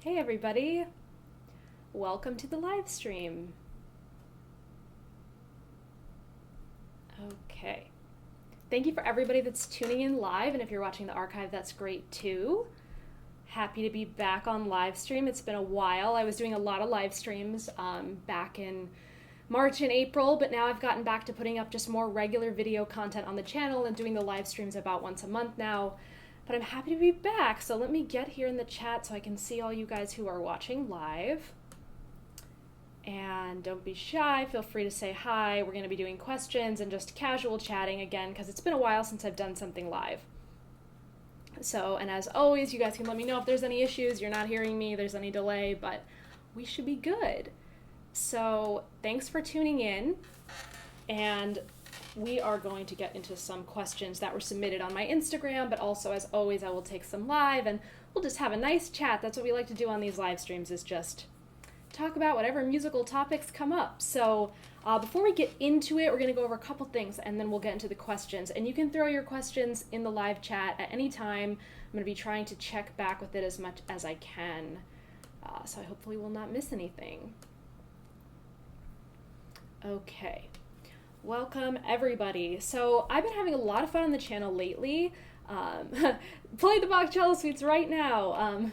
Hey everybody, welcome to the live stream. Okay, thank you for everybody that's tuning in live, and if you're watching the archive, that's great too. Happy to be back on live stream. It's been a while. I was doing a lot of live streams back in March and April, but now I've gotten back to putting up just more regular video content on the channel and doing the live streams about once a month now. But I'm happy to be back, so let me get here in the chat so I can see all you guys who are watching live. And don't be shy, feel free to say hi. We're going to be doing questions and just casual chatting again because it's been a while since I've done something live. So, and as always, you guys can let me know if there's any issues, you're not hearing me, there's any delay, but we should be good. So, thanks for tuning in, and we are going to get into some questions that were submitted on my Instagram, but also, as always, I will take some live, and we'll just have a nice chat. That's what we like to do on these live streams, is just talk about whatever musical topics come up. So before we get into it, we're going to go over a couple things, and then we'll get into the questions. And you can throw your questions in the live chat at any time. I'm going to be trying to check back with it as much as I can, so I hopefully will not miss anything. Okay. Welcome everybody. So I've been having a lot of fun on the channel lately. Play the Bach cello suites right now.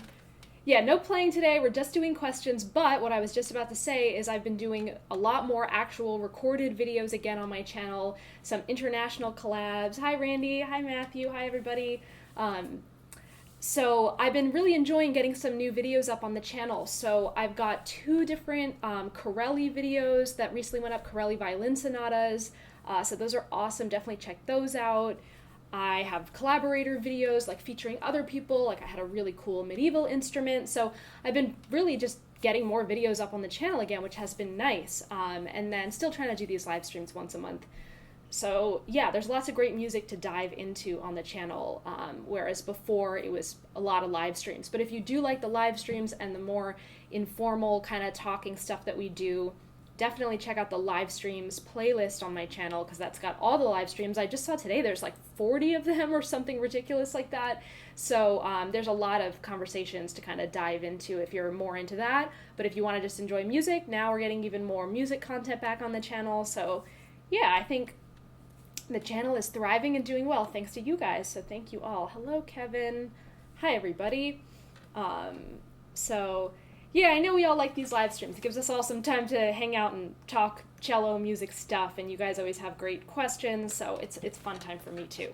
Yeah, no playing today, we're just doing questions, but what I was just about to say is I've been doing a lot more actual recorded videos again on my channel, some international collabs. Hi Randy, hi Matthew, hi everybody. So I've been really enjoying getting some new videos up on the channel. So I've got two different Corelli videos that recently went up, Corelli violin sonatas. So those are awesome, definitely check those out. I have collaborator videos like featuring other people, like I had a really cool medieval instrument. So I've been really just getting more videos up on the channel again, which has been nice. And then still trying to do these live streams once a month. So yeah, there's lots of great music to dive into on the channel, whereas before it was a lot of live streams. But if you do like the live streams and the more informal kind of talking stuff that we do, definitely check out the live streams playlist on my channel because that's got all the live streams. I just saw today there's like 40 of them or something ridiculous like that. So there's a lot of conversations to kind of dive into if you're more into that. But if you want to just enjoy music, now we're getting even more music content back on the channel. So yeah, I think the channel is thriving and doing well thanks to you guys. So thank you all. Hello, Kevin. Hi, everybody. Yeah, I know we all like these live streams. It gives us all some time to hang out and talk cello music stuff, and you guys always have great questions, so it's fun time for me too.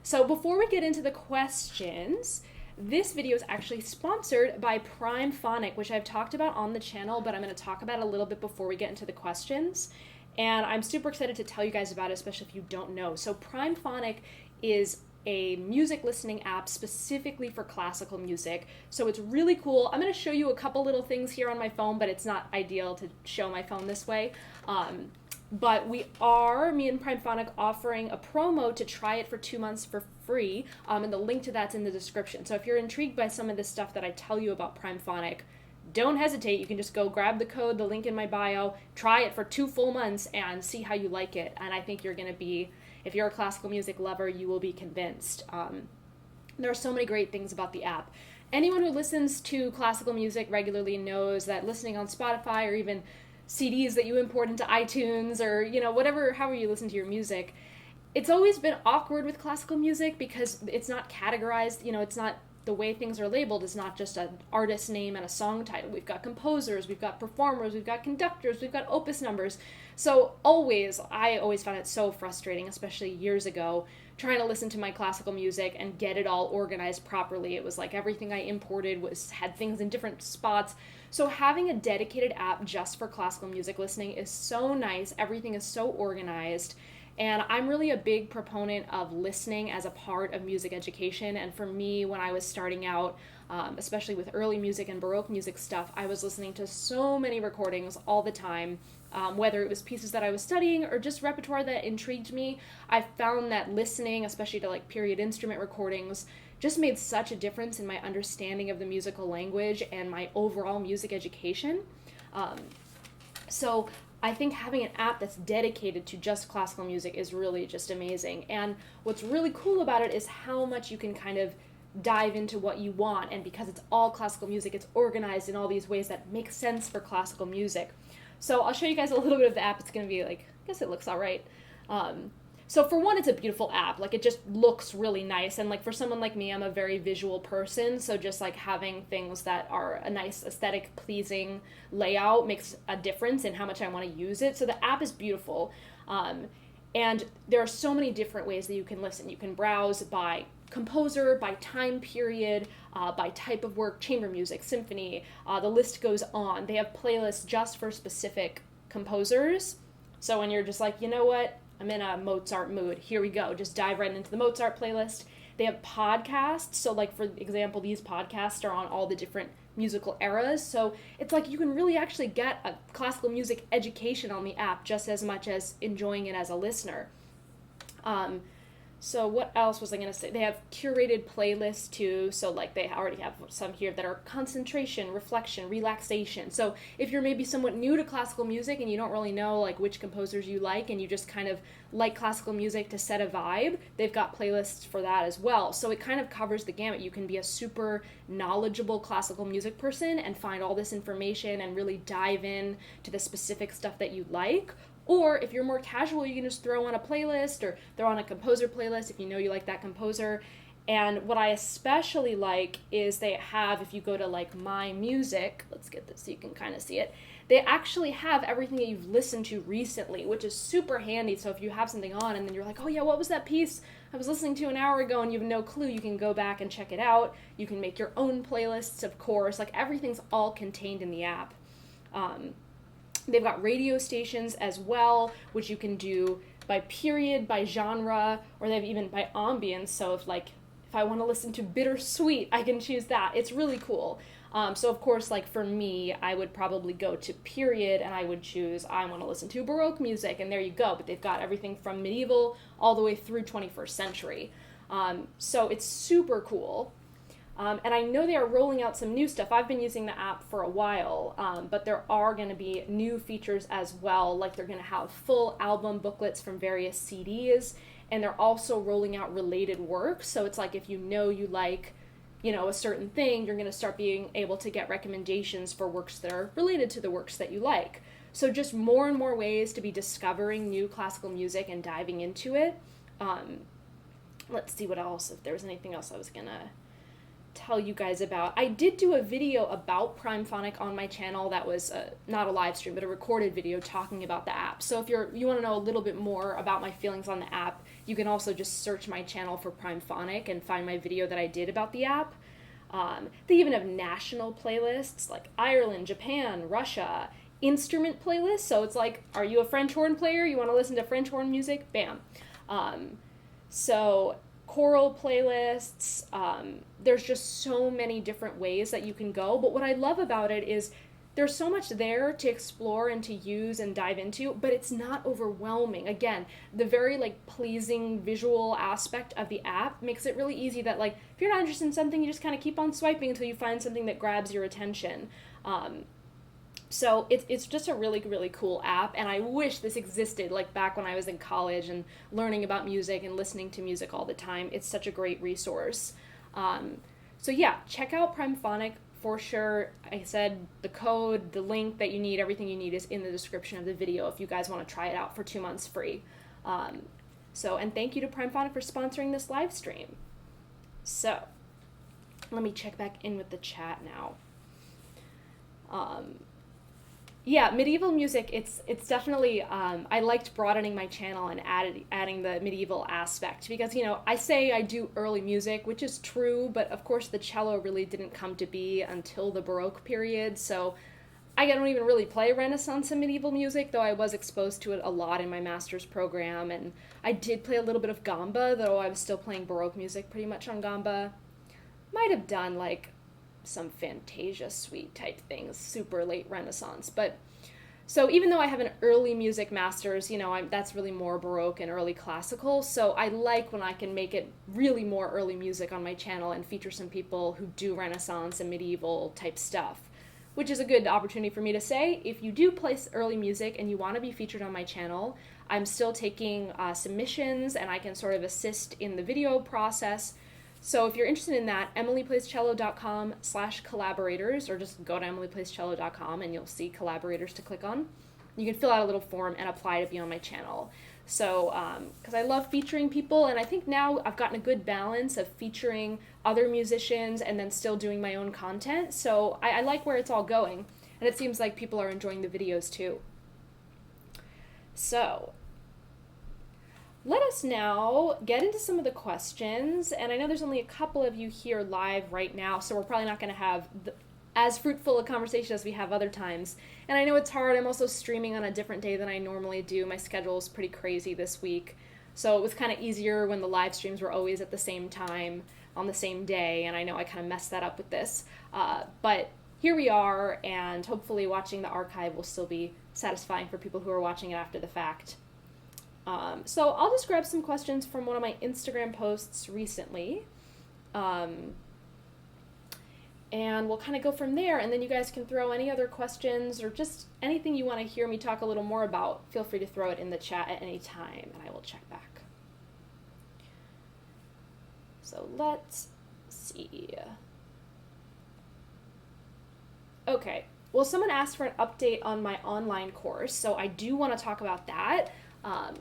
So before we get into the questions, this video is actually sponsored by Primephonic, which I've talked about on the channel, but I'm going to talk about it a little bit before we get into the questions. And I'm super excited to tell you guys about it, especially if you don't know. So Primephonic is a music listening app specifically for classical music. So it's really cool. I'm going to show you a couple little things here on my phone, but it's not ideal to show my phone this way. But me and Primephonic, offering a promo to try it for 2 months for free. And the link to that's in the description. So if you're intrigued by some of the stuff that I tell you about Primephonic, don't hesitate. You can just go grab the code, the link in my bio, try it for 2 full months and see how you like it. And I think you're going to be, if you're a classical music lover, you will be convinced. There are so many great things about the app. Anyone who listens to classical music regularly knows that listening on Spotify or even CDs that you import into iTunes or, however you listen to your music, it's always been awkward with classical music because it's not categorized, it's not, the way things are labeled is not just an artist name and a song title. We've got composers, we've got performers, we've got conductors, we've got opus numbers. So I always found it so frustrating, especially years ago, trying to listen to my classical music and get it all organized properly. It was like everything I imported had things in different spots. So having a dedicated app just for classical music listening is so nice. Everything is so organized. And I'm really a big proponent of listening as a part of music education. And for me, when I was starting out, especially with early music and Baroque music stuff, I was listening to so many recordings all the time, whether it was pieces that I was studying or just repertoire that intrigued me. I found that listening, especially to like period instrument recordings, just made such a difference in my understanding of the musical language and my overall music education. So I think having an app that's dedicated to just classical music is really just amazing. And what's really cool about it is how much you can kind of dive into what you want. And because it's all classical music, it's organized in all these ways that make sense for classical music. So I'll show you guys a little bit of the app. It's going to be like, I guess it looks all right. So for one, it's a beautiful app. Like, it just looks really nice. And like, for someone like me, I'm a very visual person. So just like having things that are a nice aesthetic pleasing layout makes a difference in how much I want to use it. So the app is beautiful. And there are so many different ways that you can listen. You can browse by composer, by time period, by type of work, chamber music, symphony, the list goes on. They have playlists just for specific composers. So when you're just like, you know what, I'm in a Mozart mood, here we go, just dive right into the Mozart playlist. They have podcasts, so like, for example, these podcasts are on all the different musical eras, so it's like you can really actually get a classical music education on the app just as much as enjoying it as a listener. So what else was I going to say? They have curated playlists too. So like, they already have some here that are concentration, reflection, relaxation. So if you're maybe somewhat new to classical music and you don't really know like which composers you like, and you just kind of like classical music to set a vibe, they've got playlists for that as well. So it kind of covers the gamut. You can be a super knowledgeable classical music person and find all this information and really dive in to the specific stuff that you like. Or if you're more casual, you can just throw on a playlist or throw on a composer playlist if you know you like that composer. And what I especially like is they have, if you go to like My Music, let's get this so you can kind of see it, they actually have everything that you've listened to recently, which is super handy. So if you have something on and then you're like, oh yeah, what was that piece I was listening to an hour ago, and you have no clue, you can go back and check it out. You can make your own playlists, of course. Like, everything's all contained in the app. They've got radio stations as well, which you can do by period, by genre, or they have even by ambience. So if I want to listen to bittersweet, I can choose that. It's really cool. So of course, like for me, I would probably go to period and I would choose, I want to listen to Baroque music, and there you go. But they've got everything from medieval all the way through 21st century. So it's super cool. And I know they are rolling out some new stuff. I've been using the app for a while, but there are going to be new features as well. Like, they're going to have full album booklets from various CDs, and they're also rolling out related works. So it's like, if you know you like, you know, a certain thing, you're going to start being able to get recommendations for works that are related to the works that you like. So just more and more ways to be discovering new classical music and diving into it. Let's see what else, if there was anything else I was going to tell you guys about. I did do a video about Primephonic on my channel that was not a live stream, but a recorded video talking about the app. So if you want to know a little bit more about my feelings on the app, you can also just search my channel for Primephonic and find my video that I did about the app. They even have national playlists like Ireland, Japan, Russia, instrument playlists. So it's like, are you a French horn player? You want to listen to French horn music? Bam. So choral playlists, there's just so many different ways that you can go. But what I love about it is there's so much there to explore and to use and dive into, but it's not overwhelming. Again, the very pleasing visual aspect of the app makes it really easy that if you're not interested in something, you just kind of keep on swiping until you find something that grabs your attention. So it's just a really, really cool app, and I wish this existed back when I was in college and learning about music and listening to music all the time. It's such a great resource. So yeah, check out Primephonic for sure. Like I said, the code, the link that you need, everything you need is in the description of the video if you guys want to try it out for 2 months free. And thank you to Primephonic for sponsoring this live stream. So let me check back in with the chat now. Yeah, medieval music, it's definitely, I liked broadening my channel and adding the medieval aspect because, I say I do early music, which is true, but of course the cello really didn't come to be until the Baroque period, so I don't even really play Renaissance and medieval music, though I was exposed to it a lot in my master's program, and I did play a little bit of gamba, though I was still playing Baroque music pretty much on gamba. Might have done, some Fantasia suite type things, super late Renaissance. But so even though I have an early music master's, that's really more Baroque and early classical. So I like when I can make it really more early music on my channel and feature some people who do Renaissance and medieval type stuff, which is a good opportunity for me to say, if you do play early music and you want to be featured on my channel, I'm still taking submissions and I can sort of assist in the video process. So if you're interested in that, emilyplayscello.com/collaborators, or just go to emilyplayscello.com and you'll see collaborators to click on. You can fill out a little form and apply to be on my channel. So, because I love featuring people, and I think now I've gotten a good balance of featuring other musicians and then still doing my own content. So I like where it's all going, and it seems like people are enjoying the videos too. So let us now get into some of the questions, and I know there's only a couple of you here live right now, so we're probably not going to have as fruitful a conversation as we have other times. And I know it's hard. I'm also streaming on a different day than I normally do. My schedule is pretty crazy this week, so it was kind of easier when the live streams were always at the same time on the same day, and I know I kind of messed that up with this. But here we are, and hopefully watching the archive will still be satisfying for people who are watching it after the fact. So I'll just grab some questions from one of my Instagram posts recently, and we'll kind of go from there, and then you guys can throw any other questions or just anything you want to hear me talk a little more about. Feel free to throw it in the chat at any time, and I will check back. So let's see. Okay, well, someone asked for an update on my online course, so I do want to talk about that.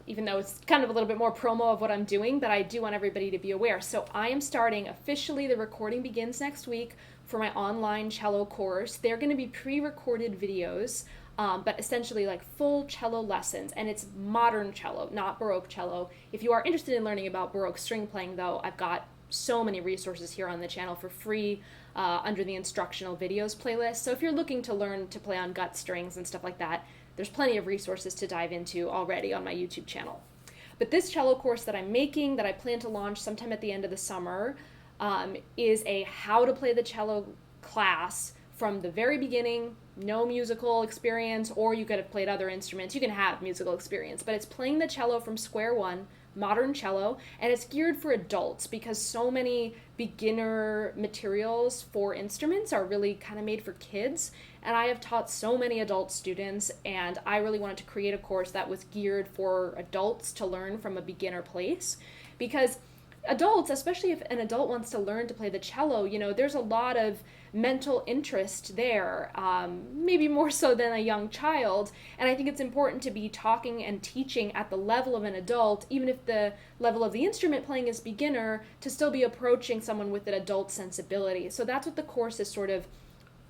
Even though it's kind of a little bit more promo of what I'm doing, but I do want everybody to be aware. So I am starting officially, the recording begins next week for my online cello course. They're going to be pre-recorded videos, but essentially like full cello lessons, and it's modern cello, not Baroque cello. If you are interested in learning about Baroque string playing, though, I've got so many resources here on the channel for free under the instructional videos playlist. So if you're looking to learn to play on gut strings and stuff like that, there's plenty of resources to dive into already on my YouTube channel. But this cello course that I'm making, that I plan to launch sometime at the end of the summer, is a how to play the cello class from the very beginning, no musical experience, or you could have played other instruments. You can have musical experience, but it's playing the cello from square one, modern cello, and it's geared for adults because so many beginner materials for instruments are really kind of made for kids, and I have taught so many adult students, and I really wanted to create a course that was geared for adults to learn from a beginner place, because adults, especially if an adult wants to learn to play the cello, you know, there's a lot of mental interest there, maybe more so than a young child, and I think it's important to be talking and teaching at the level of an adult, even if the level of the instrument playing is beginner, to still be approaching someone with an adult sensibility. So that's what the course is sort of,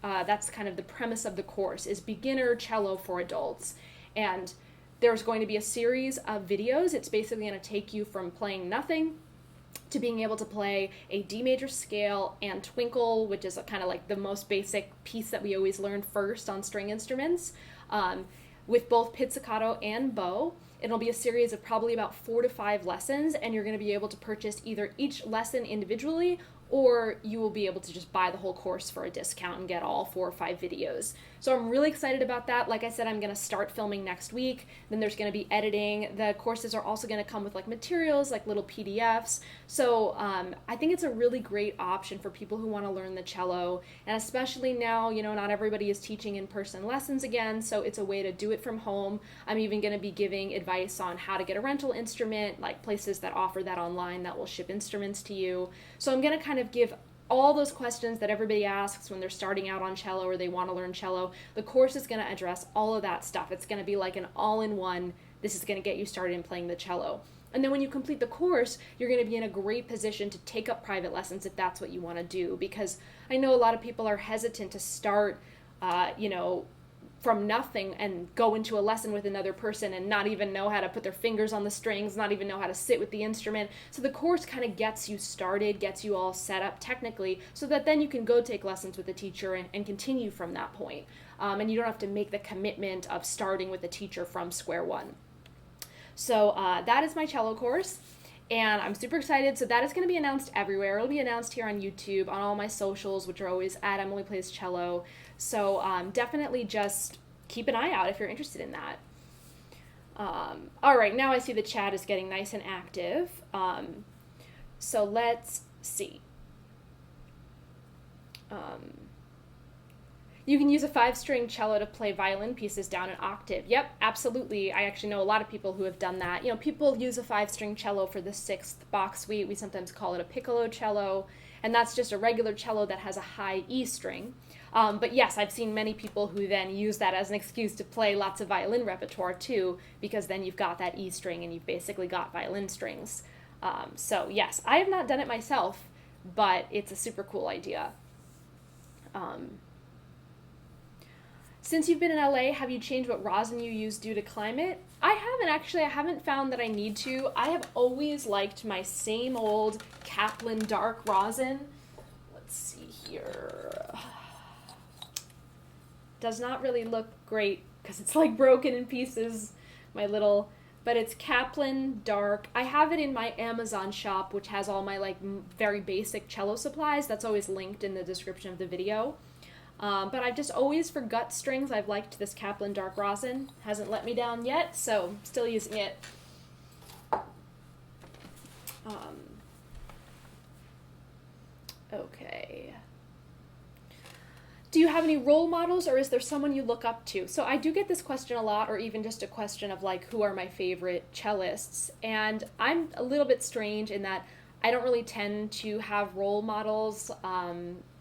that's kind of the premise of the course, is beginner cello for adults. And there's going to be a series of videos. It's basically going to take you from playing nothing to being able to play a D major scale and twinkle, which is kind of like the most basic piece that we always learn first on string instruments, with both pizzicato and bow. It'll be a series of probably about 4 to 5 lessons, and you're going to be able to purchase either each lesson individually, or you will be able to just buy the whole course for a discount and get all 4 or 5 videos. So I'm really excited about that. Like I said, I'm going to start filming next week. Then there's going to be editing. The courses are also going to come with like materials, like little PDFs. So I think it's a really great option for people who want to learn the cello. And especially now, you know, not everybody is teaching in-person lessons again, so it's a way to do it from home. I'm even going to be giving advice on how to get a rental instrument, like places that offer that online that will ship instruments to you. So I'm going to kind of give all those questions that everybody asks when they're starting out on cello or they want to learn cello. The course is going to address all of that stuff. It's going to be like an all-in-one, this is going to get you started in playing the cello. And then when you complete the course, you're going to be in a great position to take up private lessons if that's what you want to do. Because I know a lot of people are hesitant to start, you know, from nothing and go into a lesson with another person and not even know how to put their fingers on the strings, not even know how to sit with the instrument. So the course kind of gets you started, gets you all set up technically, so that then you can go take lessons with a teacher and continue from that point. And you don't have to make the commitment of starting with a teacher from square one. So that is my cello course, and I'm super excited. So that is going to be announced everywhere. It'll be announced here on YouTube, on all my socials, which are always at Emily Plays Cello. So definitely just keep an eye out if you're interested in that. All right, now I see the chat is getting nice and active. So let's see. You can use a 5-string cello to play violin pieces down an octave. Yep, absolutely. I actually know a lot of people who have done that. People use a 5-string cello for the 6th Bach suite. We sometimes call it a piccolo cello, and that's just a regular cello that has a high E string. But yes, I've seen many people who then use that as an excuse to play lots of violin repertoire too, because then you've got that E string and you've basically got violin strings. So yes, I have not done it myself, but it's a super cool idea. Since you've been in LA, have you changed what rosin you use due to climate? I haven't actually. I haven't found that I need to. I have always liked my same old Kaplan dark rosin. Let's see here. Does not really look great because it's like broken in pieces, but it's Kaplan dark. I have it in my Amazon shop, which has all my like very basic cello supplies. That's always linked in the description of the video. But I've just always, for gut strings, I've liked this Kaplan dark rosin. Hasn't let me down yet, so still using it. Okay. Do you have any role models, or is there someone you look up to? So I do get this question a lot, or even just a question of like, who are my favorite cellists? And I'm a little bit strange in that I don't really tend to have role models,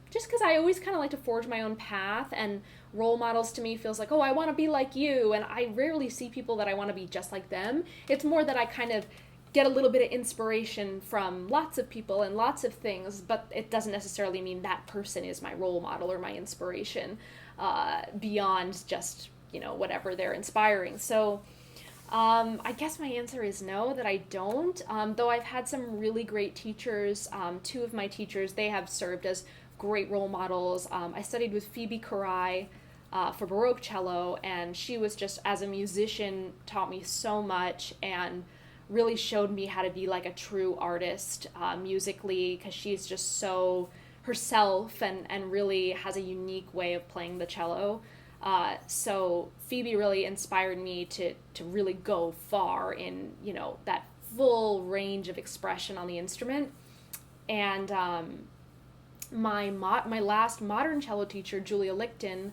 just because I always kind of like to forge my own path, and role models to me feels like, oh, I want to be like you, and I rarely see people that I want to be just like them. It's more that I kind of get a little bit of inspiration from lots of people and lots of things, but it doesn't necessarily mean that person is my role model or my inspiration, beyond just, whatever they're inspiring. So I guess my answer is no, that I don't, though I've had some really great teachers. Two of my teachers, they have served as great role models. I studied with Phoebe Carai for Baroque cello, and she was just, as a musician, taught me so much and really showed me how to be like a true artist musically, because she's just so herself and really has a unique way of playing the cello. So Phoebe really inspired me to really go far in, that full range of expression on the instrument. And my last modern cello teacher, Julia Lichten,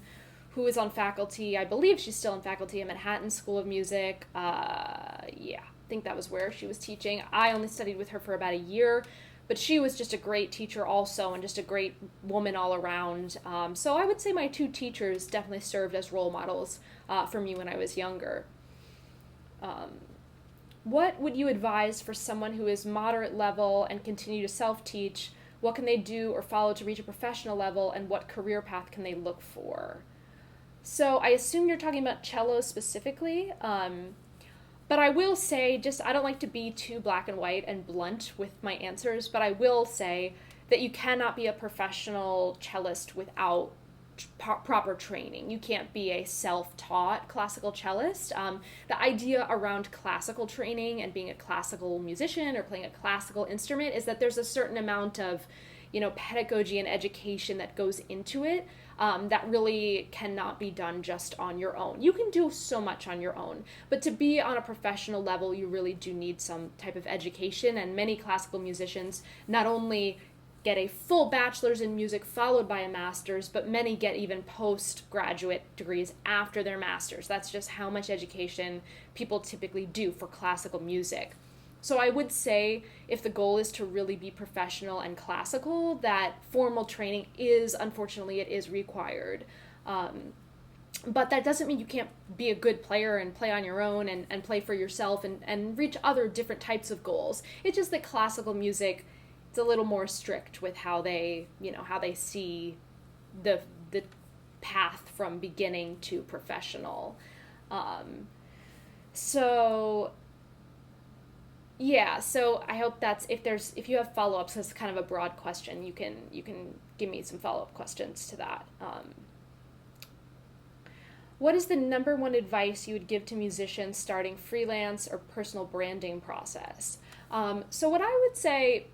who is on faculty, I believe she's still on faculty at Manhattan School of Music. I think that was where she was teaching. I only studied with her for about a year, but she was just a great teacher also, and just a great woman all around. So I would say my two teachers definitely served as role models for me when I was younger. What would you advise for someone who is moderate level and continue to self-teach? What can they do or follow to reach a professional level, and what career path can they look for? So I assume you're talking about cello specifically, but I will say, I don't like to be too black and white and blunt with my answers, but I will say that you cannot be a professional cellist without proper training. You can't be a self-taught classical cellist. The idea around classical training and being a classical musician or playing a classical instrument is that there's a certain amount of, pedagogy and education that goes into it, that really cannot be done just on your own. You can do so much on your own, but to be on a professional level, you really do need some type of education, and many classical musicians not only get a full bachelor's in music followed by a master's, but many get even postgraduate degrees after their master's. That's just how much education people typically do for classical music. So I would say, if the goal is to really be professional and classical, that formal training is, unfortunately, it is required. But that doesn't mean you can't be a good player and play on your own and play for yourself and reach other different types of goals. It's just that classical music, it's a little more strict with how they see the path from beginning to professional. So I hope that's, if you have follow-ups, that's kind of a broad question, you can give me some follow-up questions to that. What is the number one advice you would give to musicians starting freelance or personal branding process? So what I would say,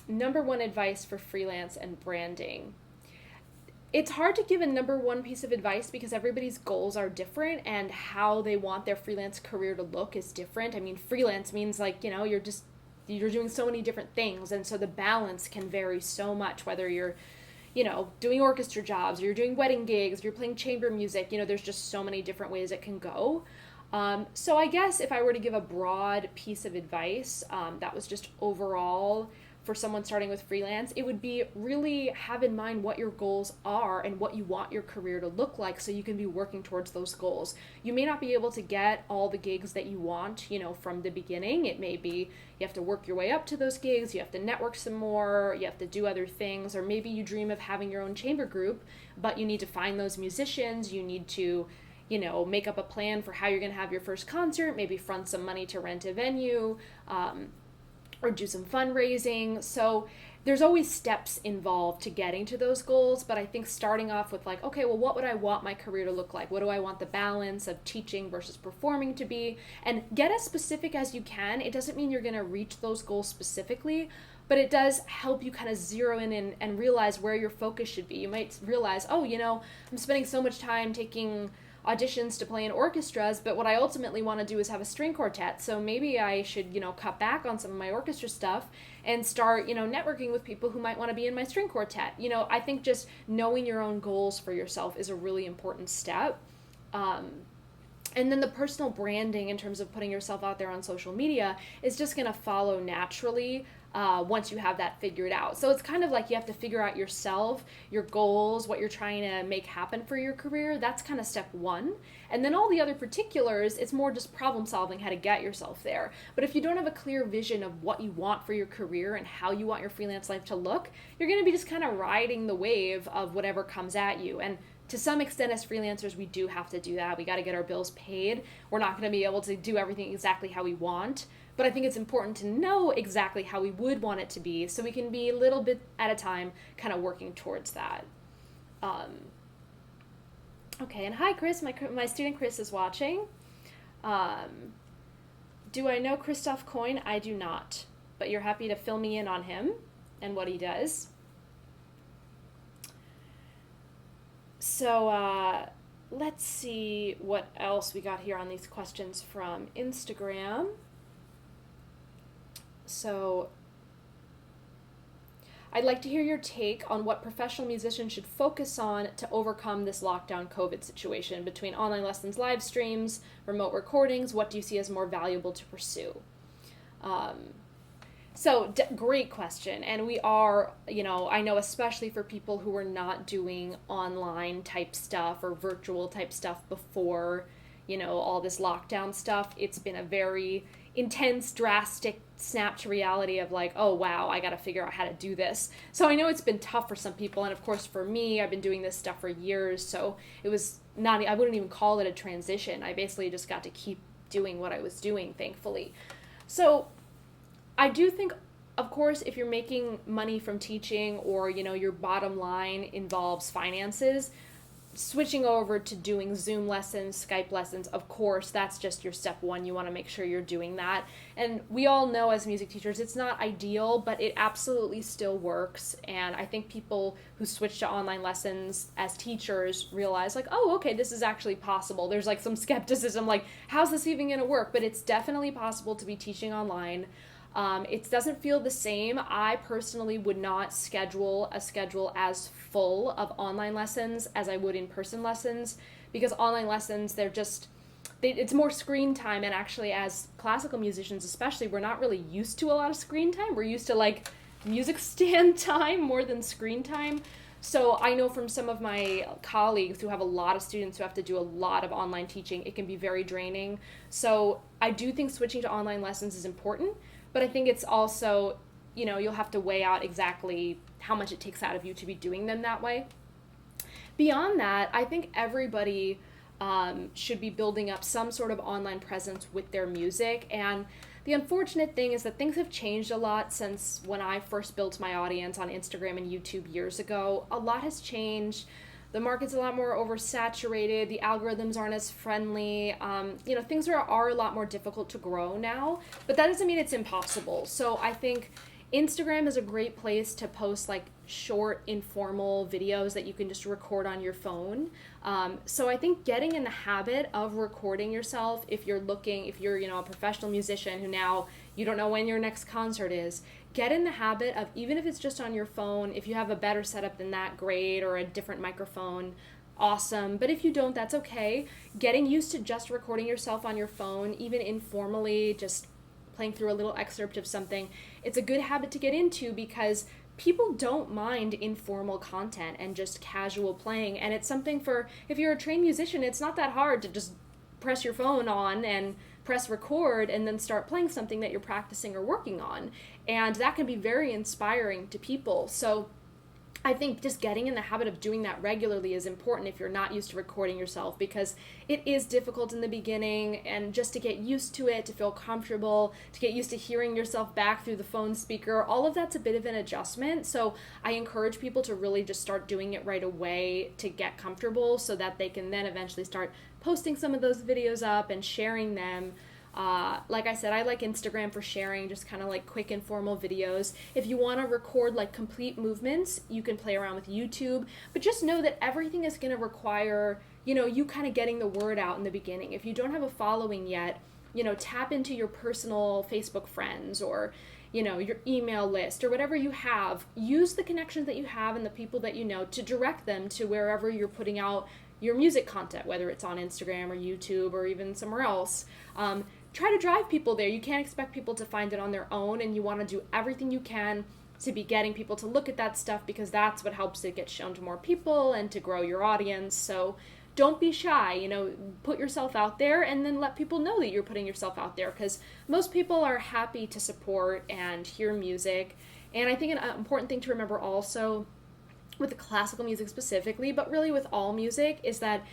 number one advice for freelance and branding. It's hard to give a number one piece of advice because everybody's goals are different and how they want their freelance career to look is different. I mean, freelance means you're doing so many different things, and so the balance can vary so much, whether you're doing orchestra jobs, or you're doing wedding gigs, or you're playing chamber music. There's just so many different ways it can go. So I guess if I were to give a broad piece of advice, that was just overall for someone starting with freelance, it would be really have in mind what your goals are and what you want your career to look like so you can be working towards those goals. You may not be able to get all the gigs that you want, from the beginning. It may be you have to work your way up to those gigs, you have to network some more, you have to do other things, or maybe you dream of having your own chamber group, but you need to find those musicians, you need to make up a plan for how you're going to have your first concert, maybe front some money to rent a venue, or do some fundraising. So there's always steps involved to getting to those goals, but I think starting off with okay, well, what would I want my career to look like? What do I want the balance of teaching versus performing to be? And get as specific as you can. It doesn't mean you're going to reach those goals specifically, but it does help you kind of zero in and realize where your focus should be. You might realize, I'm spending so much time taking auditions to play in orchestras, but what I ultimately want to do is have a string quartet. So maybe I should, cut back on some of my orchestra stuff and start, networking with people who might want to be in my string quartet. I think just knowing your own goals for yourself is a really important step. And then the personal branding in terms of putting yourself out there on social media is just going to follow naturally once you have that figured out. So it's kind of like you have to figure out yourself, your goals, what you're trying to make happen for your career. That's kind of step one. And then all the other particulars, it's more just problem solving, how to get yourself there. But if you don't have a clear vision of what you want for your career and how you want your freelance life to look, you're going to be just kind of riding the wave of whatever comes at you. And to some extent, as freelancers, we do have to do that. We got to get our bills paid. We're not going to be able to do everything exactly how we want. But I think it's important to know exactly how we would want it to be so we can be a little bit at a time kind of working towards that. Okay, and hi, Chris. My student Chris is watching. Do I know Christoph Coyne? I do not. But you're happy to fill me in on him and what he does. So let's see what else we got here on these questions from Instagram. So I'd like to hear your take on what professional musicians should focus on to overcome this lockdown COVID situation between online lessons, live streams, remote recordings. What do you see as more valuable to pursue? Great question. And we are, I know especially for people who were not doing online type stuff or virtual type stuff before, all this lockdown stuff, it's been a very intense, drastic snap to reality of oh, wow, I got to figure out how to do this. So I know it's been tough for some people. And of course, for me, I've been doing this stuff for years. So it was I wouldn't even call it a transition. I basically just got to keep doing what I was doing, thankfully. So I do think, of course, if you're making money from teaching or, your bottom line involves finances, switching over to doing Zoom lessons, Skype lessons, of course, that's just your step one. You want to make sure you're doing that. And we all know as music teachers, it's not ideal, but it absolutely still works. And I think people who switch to online lessons as teachers realize oh, okay, this is actually possible. There's some skepticism, how's this even going to work? But it's definitely possible to be teaching online. It doesn't feel the same. I personally would not schedule a schedule as full of online lessons as I would in-person lessons, because online lessons, it's more screen time, and actually as classical musicians especially, we're not really used to a lot of screen time. We're used to music stand time more than screen time. So I know from some of my colleagues who have a lot of students who have to do a lot of online teaching, it can be very draining. So I do think switching to online lessons is important. But I think it's also, you'll have to weigh out exactly how much it takes out of you to be doing them that way. Beyond that, I think everybody should be building up some sort of online presence with their music. And the unfortunate thing is that things have changed a lot since when I first built my audience on Instagram and YouTube years ago. A lot has changed. The market's a lot more oversaturated. The algorithms aren't as friendly. Things are a lot more difficult to grow now, but that doesn't mean it's impossible. So I think Instagram is a great place to post short, informal videos that you can just record on your phone. So I think getting in the habit of recording yourself, if you're a professional musician who now, you don't know when your next concert is, get in the habit of, even if it's just on your phone, if you have a better setup than that, great, or a different microphone, awesome. But if you don't, that's okay. Getting used to just recording yourself on your phone, even informally, just playing through a little excerpt of something, it's a good habit to get into because people don't mind informal content and just casual playing. And it's something for, if you're a trained musician, it's not that hard to just press your phone on and press record and then start playing something that you're practicing or working on. And that can be very inspiring to people. So I think just getting in the habit of doing that regularly is important if you're not used to recording yourself, because it is difficult in the beginning, and just to get used to it, to feel comfortable, to get used to hearing yourself back through the phone speaker, all of that's a bit of an adjustment. So I encourage people to really just start doing it right away to get comfortable so that they can then eventually start posting some of those videos up and sharing them. Like I said, I like Instagram for sharing just kind of like quick informal videos. If you want to record like complete movements, you can play around with YouTube, but just know that everything is going to require, you kind of getting the word out in the beginning. If you don't have a following yet, tap into your personal Facebook friends or, your email list or whatever you have. Use the connections that you have and the people that you know to direct them to wherever you're putting out your music content, whether it's on Instagram or YouTube or even somewhere else. Try to drive people there. You can't expect people to find it on their own, and you want to do everything you can to be getting people to look at that stuff, because that's what helps it get shown to more people and to grow your audience. So don't be shy, put yourself out there and then let people know that you're putting yourself out there, because most people are happy to support and hear music. And I think an important thing to remember also with classical music specifically, but really with all music, is that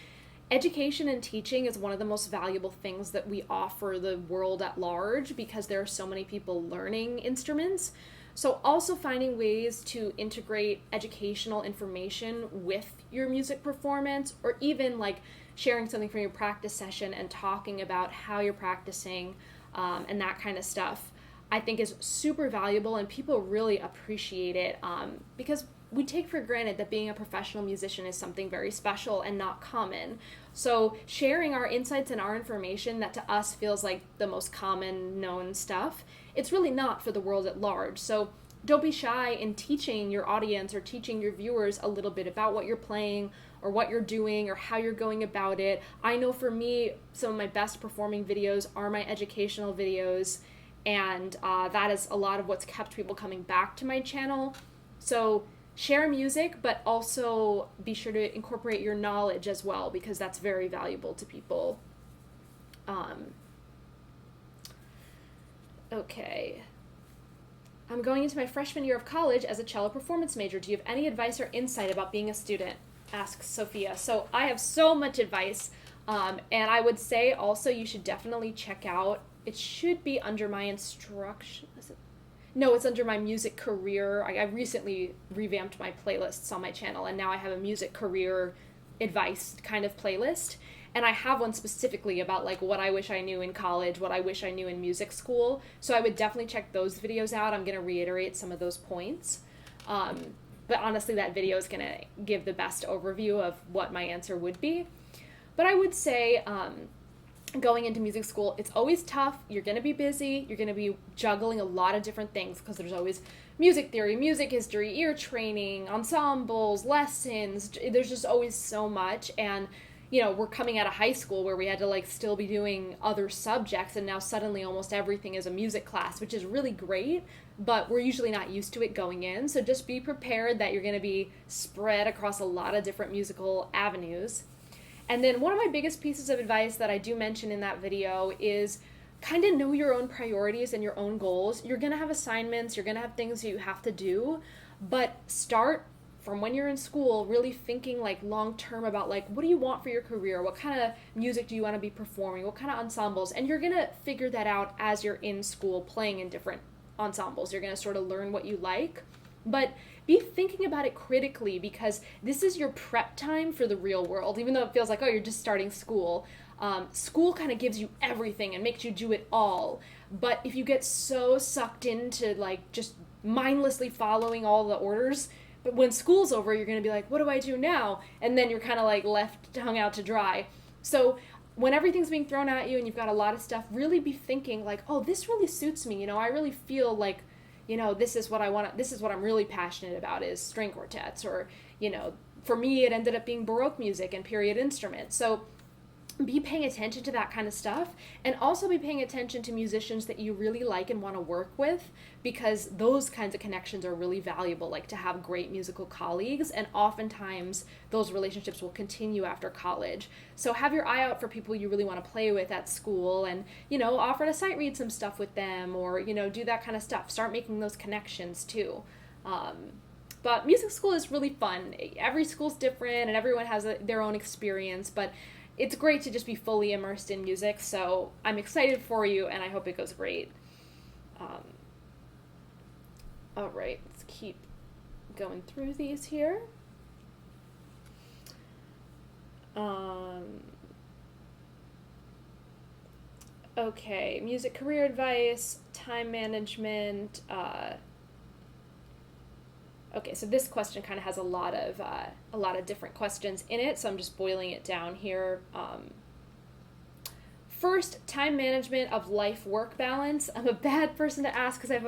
education and teaching is one of the most valuable things that we offer the world at large, because there are so many people learning instruments. So also finding ways to integrate educational information with your music performance, or even like sharing something from your practice session and talking about how you're practicing and that kind of stuff, I think is super valuable, and people really appreciate it because we take for granted that being a professional musician is something very special and not common. So sharing our insights and our information that to us feels like the most common known stuff, it's really not for the world at large. So don't be shy in teaching your audience or teaching your viewers a little bit about what you're playing or what you're doing or how you're going about it. I know for me, some of my best performing videos are my educational videos, and that is a lot of what's kept people coming back to my channel. So share music, but also be sure to incorporate your knowledge as well, because that's very valuable to people. Okay. I'm going into my freshman year of college as a cello performance major. Do you have any advice or insight about being a student? Asks Sophia. So I have so much advice, and I would say also you should definitely check out, it should be under my instruction, no, it's under my music career. I recently revamped my playlists on my channel, and now I have a music career advice kind of playlist. And I have one specifically about like what I wish I knew in college, what I wish I knew in music school. So I would definitely check those videos out. I'm going to reiterate some of those points. But honestly, that video is going to give the best overview of what my answer would be. But I would say, going into music school, it's always tough. You're going to be busy. You're going to be juggling a lot of different things, because there's always music theory, music history, ear training, ensembles, lessons. There's just always so much. And, we're coming out of high school where we had to like still be doing other subjects, and now suddenly almost everything is a music class, which is really great, but we're usually not used to it going in. So just be prepared that you're going to be spread across a lot of different musical avenues. And then one of my biggest pieces of advice that I do mention in that video is kind of know your own priorities and your own goals. You're going to have assignments, you're going to have things you have to do, but start from when you're in school really thinking like long term about like, what do you want for your career? What kind of music do you want to be performing? What kind of ensembles? And you're going to figure that out as you're in school playing in different ensembles. You're going to sort of learn what you like, but be thinking about it critically, because this is your prep time for the real world. Even though it feels like, oh, you're just starting school. School kind of gives you everything and makes you do it all. But if you get so sucked into like just mindlessly following all the orders, but when school's over, you're going to be like, what do I do now? And then you're kind of like left hung out to dry. So when everything's being thrown at you and you've got a lot of stuff, really be thinking like, oh, this really suits me. I really feel like, this is what I want. This is what I'm really passionate about, is string quartets, or, for me, it ended up being Baroque music and period instruments. So be paying attention to that kind of stuff, and also be paying attention to musicians that you really like and want to work with, because those kinds of connections are really valuable, like to have great musical colleagues, and oftentimes those relationships will continue after college. So have your eye out for people you really want to play with at school, and offer to sight read some stuff with them, or do that kind of stuff. Start making those connections too. But music school is really fun. Every school's different and everyone has their own experience, but it's great to just be fully immersed in music, so I'm excited for you, and I hope it goes great. All right, let's keep going through these here. Okay, music career advice, time management. Okay, so this question kind of has a lot of different questions in it, so I'm just boiling it down here. First, time management of life-work balance. I'm a bad person to ask because I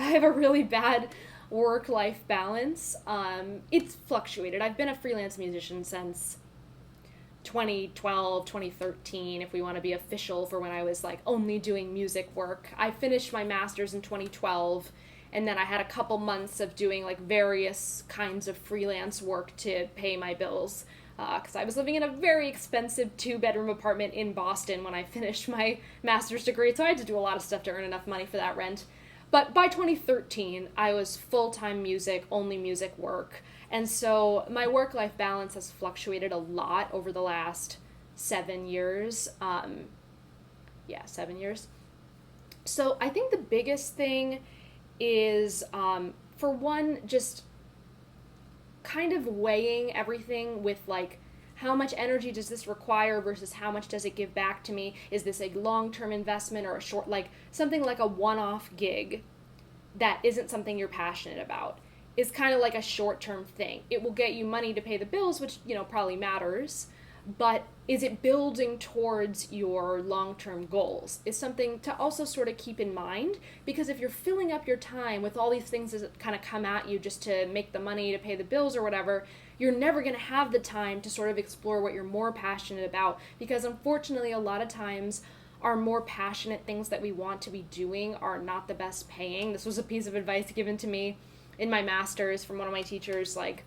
have a really bad work-life balance. It's fluctuated. I've been a freelance musician since 2012, 2013, if we want to be official, for when I was like only doing music work. I finished my master's in 2012. And then I had a couple months of doing like various kinds of freelance work to pay my bills, because I was living in a very expensive 2-bedroom apartment in Boston when I finished my master's degree. So I had to do a lot of stuff to earn enough money for that rent. But by 2013, I was full-time music, only music work. And so my work-life balance has fluctuated a lot over the last 7 years. 7 years. So I think the biggest thing is, for one, just kind of weighing everything with like, how much energy does this require versus how much does it give back to me? Is this a long-term investment or a short, like something like a one-off gig that isn't something you're passionate about is kind of like a short-term thing. It will get you money to pay the bills, which, probably matters, but is it building towards your long-term goals is something to also sort of keep in mind, because if you're filling up your time with all these things that kind of come at you just to make the money to pay the bills or whatever, you're never going to have the time to sort of explore what you're more passionate about, because unfortunately a lot of times our more passionate things that we want to be doing are not the best paying. This was a piece of advice given to me in my master's from one of my teachers, like,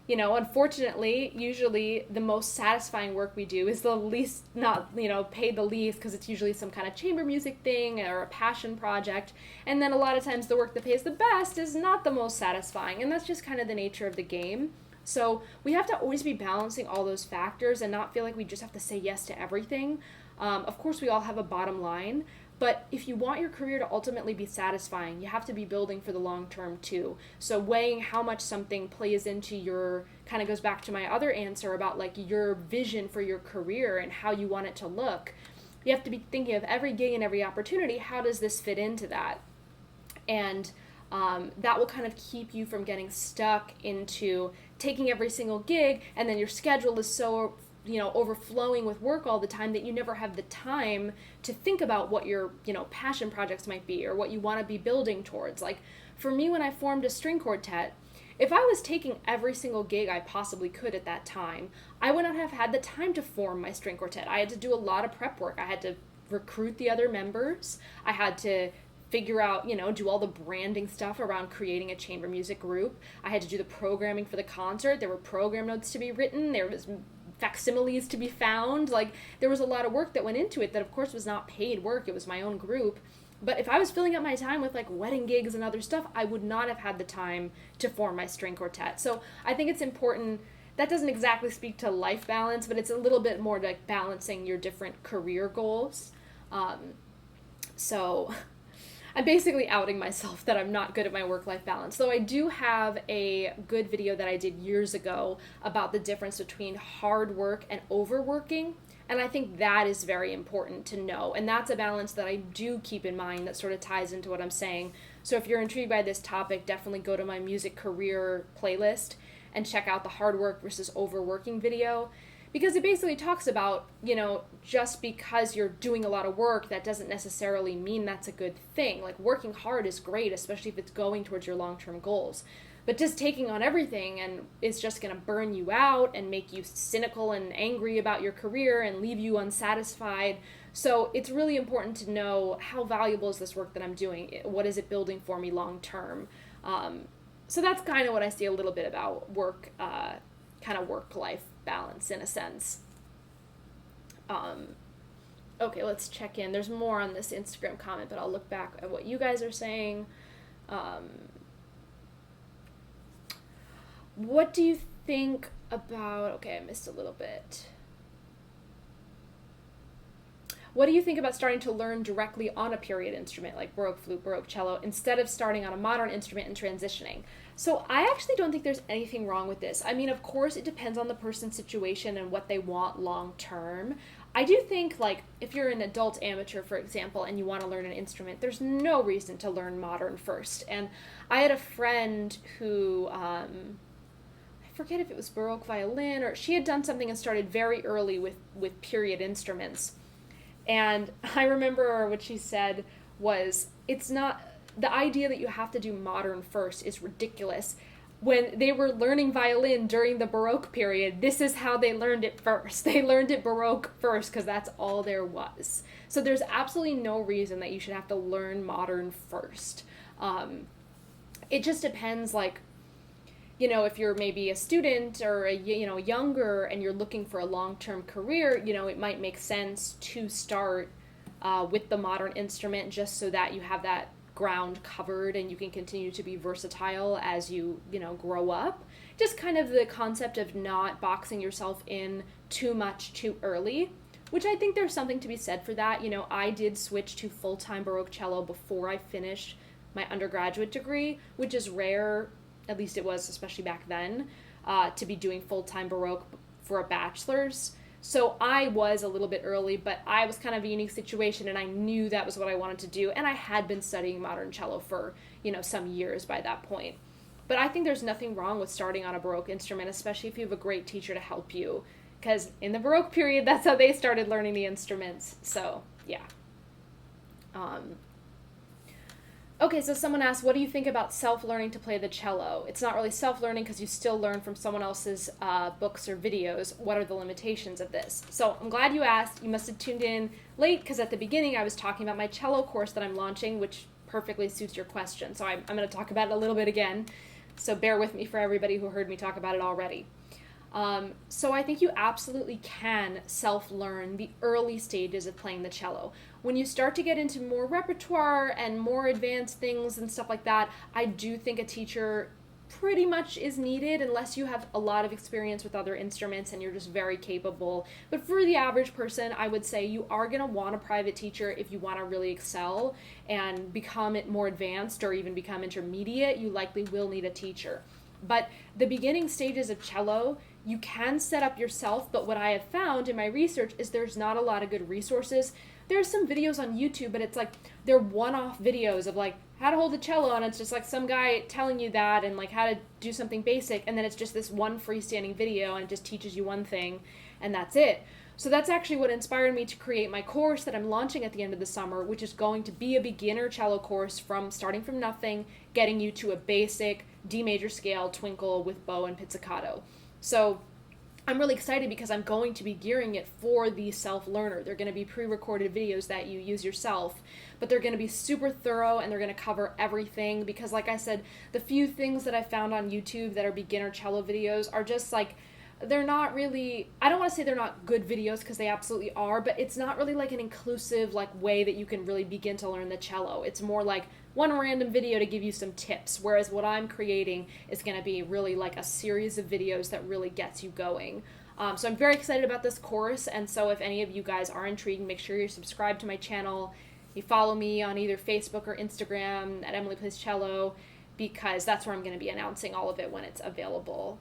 unfortunately, usually the most satisfying work we do is the least, not, paid the least, because it's usually some kind of chamber music thing or a passion project. And then a lot of times the work that pays the best is not the most satisfying. And that's just kind of the nature of the game. So we have to always be balancing all those factors and not feel like we just have to say yes to everything. Of course, we all have a bottom line. But if you want your career to ultimately be satisfying, you have to be building for the long term too. So weighing how much something plays into your, kind of goes back to my other answer about like your vision for your career and how you want it to look. You have to be thinking of every gig and every opportunity, how does this fit into that? And that will kind of keep you from getting stuck into taking every single gig, and then your schedule is so overflowing with work all the time that you never have the time to think about what your, passion projects might be or what you want to be building towards. Like for me, when I formed a string quartet, if I was taking every single gig I possibly could at that time, I would not have had the time to form my string quartet. I had to do a lot of prep work. I had to recruit the other members. I had to figure out, do all the branding stuff around creating a chamber music group. I had to do the programming for the concert. There were program notes to be written. There was facsimiles to be found. Like there was a lot of work that went into it that of course was not paid work. It was my own group. But if I was filling up my time with like wedding gigs and other stuff, I would not have had the time to form my string quartet. So I think it's important. That doesn't exactly speak to life balance, but it's a little bit more like balancing your different career goals. So I'm basically outing myself that I'm not good at my work-life balance. Though I do have a good video that I did years ago about the difference between hard work and overworking. And I think that is very important to know. And that's a balance that I do keep in mind that sort of ties into what I'm saying. So if you're intrigued by this topic, definitely go to my music career playlist and check out the hard work versus overworking video. because it basically talks about, just because you're doing a lot of work, that doesn't necessarily mean that's a good thing. Like, working hard is great, especially if it's going towards your long-term goals. But just taking on everything and is just going to burn you out and make you cynical and angry about your career and leave you unsatisfied. So it's really important to know, how valuable is this work that I'm doing? What is it building for me long term? So that's kind of what I see a little bit about work, kind of work-life balance in a sense. Okay, let's check in. There's more on this Instagram comment, but I'll look back at what you guys are saying. What do you think about, okay, I missed a little bit. What do you think about starting to learn directly on a period instrument like Baroque flute, Baroque cello, instead of starting on a modern instrument and transitioning? So I actually don't think there's anything wrong with this. I mean, of course, it depends on the person's situation and what they want long term. I do think, like, if you're an adult amateur, for example, and you want to learn an instrument, there's no reason to learn modern first. And I had a friend who, I forget if it was Baroque violin, or she had done something and started very early with period instruments. And I remember what she said was, it's not, the idea that you have to do modern first is ridiculous. When they were learning violin during the Baroque period, this is how they learned it first. They learned it Baroque first because that's all there was. So there's absolutely no reason that you should have to learn modern first. It just depends, like, if you're maybe a student or younger and you're looking for a long-term career, it might make sense to start with the modern instrument just so that you have that ground covered and you can continue to be versatile as you grow up. Just kind of the concept of not boxing yourself in too much too early, which I think there's something to be said for that. I did switch to full-time Baroque cello before I finished my undergraduate degree, which is rare. At least it was, especially back then, to be doing full-time Baroque for a bachelor's. So I was a little bit early, but I was kind of a unique situation, and I knew that was what I wanted to do. And I had been studying modern cello for, some years by that point. But I think there's nothing wrong with starting on a Baroque instrument, especially if you have a great teacher to help you. Because in the Baroque period, that's how they started learning the instruments. So, yeah. Okay, so someone asked, what do you think about self-learning to play the cello? It's not really self-learning because you still learn from someone else's books or videos. What are the limitations of this? So I'm glad you asked. You must have tuned in late because at the beginning I was talking about my cello course that I'm launching, which perfectly suits your question. So I'm going to talk about it a little bit again. So bear with me for everybody who heard me talk about it already. So I think you absolutely can self-learn the early stages of playing the cello. When you start to get into more repertoire and more advanced things and stuff like that, I do think a teacher pretty much is needed unless you have a lot of experience with other instruments and you're just very capable. But for the average person, I would say you are going to want a private teacher if you want to really excel and become more advanced or even become intermediate. You likely will need a teacher. But the beginning stages of cello, you can set up yourself, but what I have found in my research is there's not a lot of good resources. There's some videos on YouTube, but it's like they're one-off videos of like how to hold a cello, and it's just like some guy telling you that and like how to do something basic, and then it's just this one freestanding video and it just teaches you one thing and that's it. So that's actually what inspired me to create my course that I'm launching at the end of the summer, which is going to be a beginner cello course from starting from nothing, getting you to a basic D major scale twinkle with bow and pizzicato. So I'm really excited because I'm going to be gearing it for the self-learner. They're going to be pre-recorded videos that you use yourself, but they're going to be super thorough and they're going to cover everything because, like I said, the few things that I found on YouTube that are beginner cello videos are just like, they're not really, I don't want to say they're not good videos because they absolutely are, but it's not really like an inclusive like way that you can really begin to learn the cello. It's more like one random video to give you some tips, whereas what I'm creating is going to be really like a series of videos that really gets you going. So I'm very excited about this course, and so if any of you guys are intrigued, make sure you're subscribed to my channel. You follow me on either Facebook or Instagram at Emily Plays Cello, because that's where I'm going to be announcing all of it when it's available.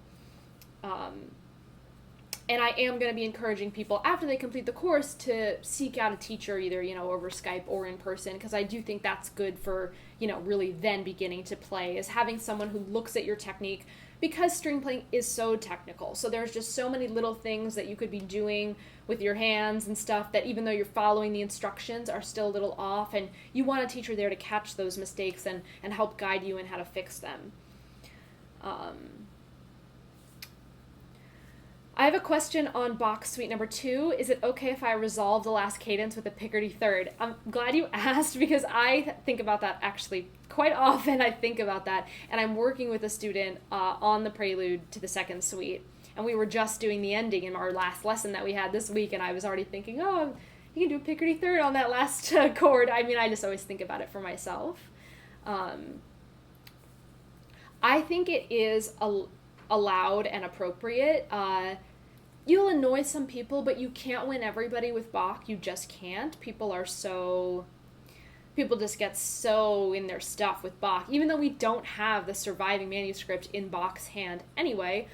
And I am going to be encouraging people after they complete the course to seek out a teacher, either, over Skype or in person, because I do think that's good for, really then beginning to play, is having someone who looks at your technique, because string playing is so technical. So there's just so many little things that you could be doing with your hands and stuff that, even though you're following the instructions, are still a little off, and you want a teacher there to catch those mistakes and help guide you in how to fix them. I have a question on Bach Suite number 2. Is it okay if I resolve the last cadence with a Picardy third? I'm glad you asked, because I think about that actually quite often. I think about that, and I'm working with a student on the prelude to the second suite, and we were just doing the ending in our last lesson that we had this week, and I was already thinking, oh, you can do a Picardy third on that last chord. I mean, I just always think about it for myself. I think it is allowed and appropriate. You'll annoy some people, but you can't win everybody with Bach. You just can't. People just get so in their stuff with Bach, even though we don't have the surviving manuscript in Bach's hand anyway.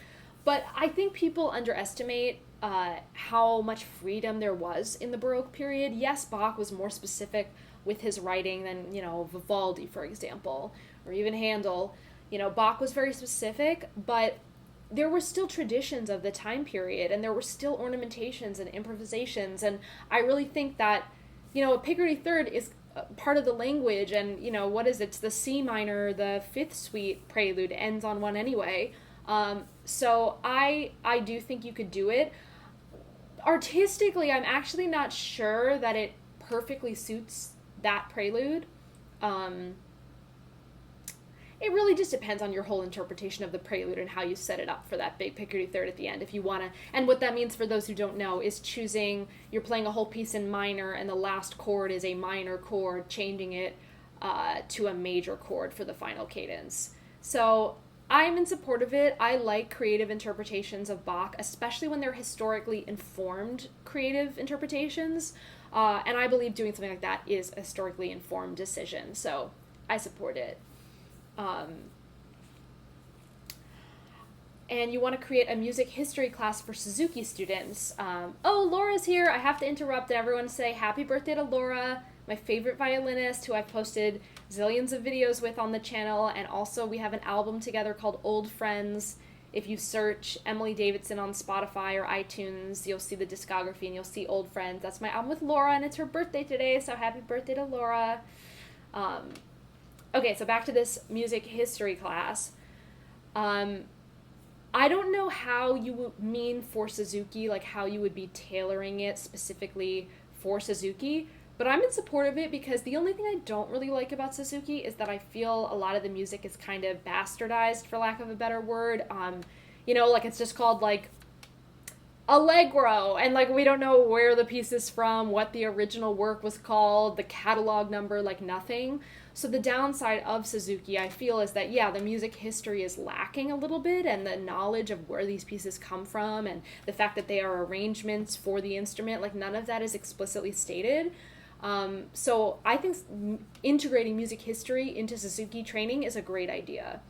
But I think people underestimate how much freedom there was in the Baroque period. Yes, Bach was more specific with his writing than, Vivaldi, for example, or even Handel. Bach was very specific, but there were still traditions of the time period, and there were still ornamentations and improvisations, and I really think that, a Picardy third is part of the language, and, what is it? It's the C minor, the fifth suite prelude ends on one anyway, so I do think you could do it. Artistically, I'm actually not sure that it perfectly suits that prelude. It really just depends on your whole interpretation of the prelude and how you set it up for that big Picardy third at the end, if you want to. And what that means, for those who don't know, is you're playing a whole piece in minor, and the last chord is a minor chord, changing it to a major chord for the final cadence. So I'm in support of it. I like creative interpretations of Bach, especially when they're historically informed creative interpretations. And I believe doing something like that is a historically informed decision. So I support it. And you want to create a music history class for Suzuki students. Oh, Laura's here. I have to interrupt everyone to say happy birthday to Laura, my favorite violinist, who I've posted zillions of videos with on the channel, and also we have an album together called Old Friends. If you search Emily Davidson on Spotify or iTunes, you'll see the discography and you'll see Old Friends. That's my album with Laura, and it's her birthday today, so happy birthday to Laura. Okay, so back to this music history class. I don't know how you would mean for Suzuki, like how you would be tailoring it specifically for Suzuki, but I'm in support of it, because the only thing I don't really like about Suzuki is that I feel a lot of the music is kind of bastardized, for lack of a better word. Like it's just called like Allegro, and like we don't know where the piece is from, what the original work was called, the catalog number, like nothing. So the downside of Suzuki, I feel, is that, yeah, the music history is lacking a little bit, and the knowledge of where these pieces come from, and the fact that they are arrangements for the instrument, like none of that is explicitly stated. So I think integrating music history into Suzuki training is a great idea.